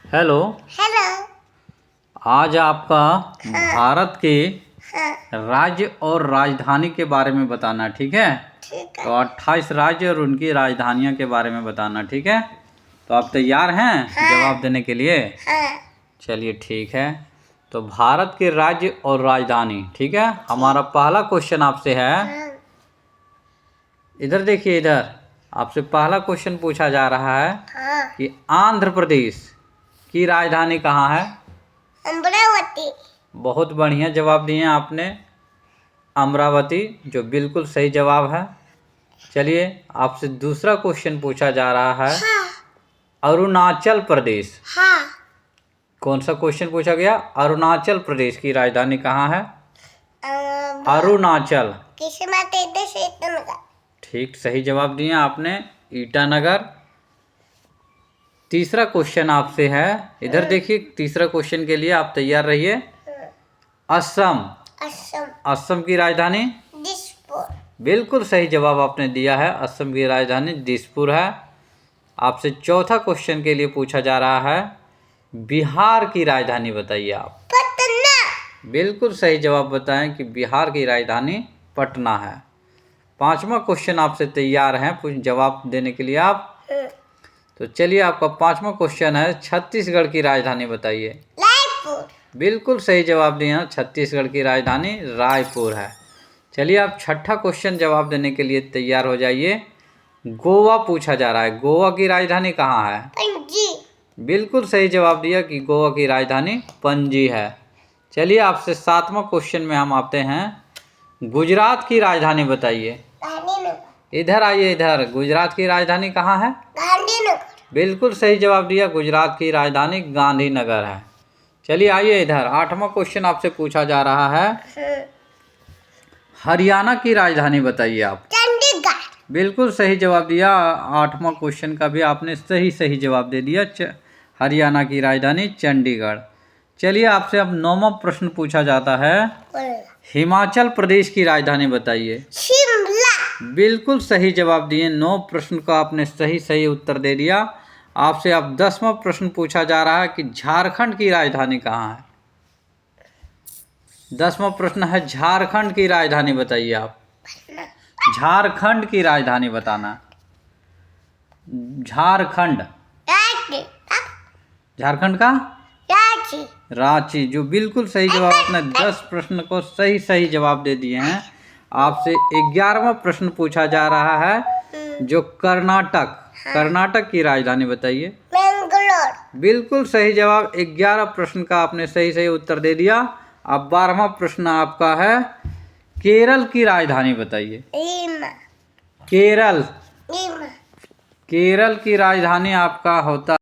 Hello. Hello. आज आपका भारत के हाँ। राज्य और राजधानी के बारे में बताना, ठीक है? ठीक है। तो 28 राज्य और उनकी राजधानियों के बारे में बताना, ठीक है? तो आप तैयार हैं जवाब देने के लिए? हाँ। चलिए ठीक है। तो भारत के राज्य और राजधानी, ठीक है? हमारा पहला क्वेश्चन आपसे है, हाँ। इधर देखिए, इधर आपसे पहला क्वेश्चन पूछा जा रहा है हाँ। कि आंध्र प्रदेश की राजधानी कहाँ है? अमरावती। बहुत बढ़िया जवाब दिए आपने, अमरावती, जो बिल्कुल सही जवाब है। चलिए आपसे दूसरा क्वेश्चन पूछा जा रहा है, हाँ। अरुणाचल प्रदेश। हाँ। कौन सा क्वेश्चन पूछा गया? अरुणाचल प्रदेश की राजधानी कहाँ है? अरुणाचल। ठीक, सही जवाब दिए आपने, ईटानगर। तीसरा क्वेश्चन आपसे है, इधर देखिए, तीसरा क्वेश्चन के लिए आप तैयार रहिए। असम। असम की राजधानी? दिसपुर। बिल्कुल सही जवाब आपने दिया है, असम की राजधानी दिसपुर है। आपसे चौथा क्वेश्चन के लिए पूछा जा रहा है, बिहार की राजधानी बताइए आप। पटना। बिल्कुल सही जवाब बताएं कि बिहार की राजधानी पटना है। पांचवा क्वेश्चन आपसे तैयार हैं कुछ जवाब देने के लिए आप? तो चलिए, आपका पांचवा क्वेश्चन है, छत्तीसगढ़ की राजधानी बताइए। रायपुर। बिल्कुल सही जवाब दिए हैं, छत्तीसगढ़ की राजधानी रायपुर है। चलिए, आप छठा क्वेश्चन जवाब देने के लिए तैयार हो जाइए। गोवा पूछा जा रहा है, गोवा की राजधानी कहाँ है? पणजी। बिल्कुल सही जवाब दिया कि गोवा की राजधानी पणजी है। चलिए, आपसे सातवां क्वेश्चन में हम आते हैं, गुजरात की राजधानी बताइए। इधर आइए, इधर, गुजरात की राजधानी कहाँ है? गांधीनगर। बिल्कुल सही जवाब दिया, गुजरात की राजधानी गांधीनगर है। चलिए आइए इधर, आठवां क्वेश्चन आपसे पूछा जा रहा है, हरियाणा की राजधानी बताइए आप। चंडीगढ़। बिल्कुल सही जवाब दिया, आठवां क्वेश्चन का भी आपने सही जवाब दे दिया, हरियाणा की राजधानी चंडीगढ़। चलिए, आपसे अब नौवां प्रश्न पूछा जाता है, हिमाचल प्रदेश की राजधानी बताइए। शिमला। बिल्कुल सही जवाब दिए, 9 प्रश्न का आपने सही उत्तर दे दिया। आपसे अब 10वां प्रश्न पूछा जा रहा है कि झारखंड की राजधानी कहाँ है? 10वां प्रश्न है, झारखंड की राजधानी बताइए आप। झारखंड की राजधानी बताना। झारखंड। झारखंड का? रांची, जो बिल्कुल सही जवाब, आपने 10 प्रश्न को सही जवाब दे दिए हैं। आपसे 11वां प्रश्न पूछा जा रहा है, जो कर्नाटक की राजधानी बताइए। बेंगलोर। बिल्कुल सही जवाब, 11 प्रश्न का आपने सही उत्तर दे दिया। अब 12वां प्रश्न आपका है, केरल की राजधानी बताइए। केरल की राजधानी आपका होता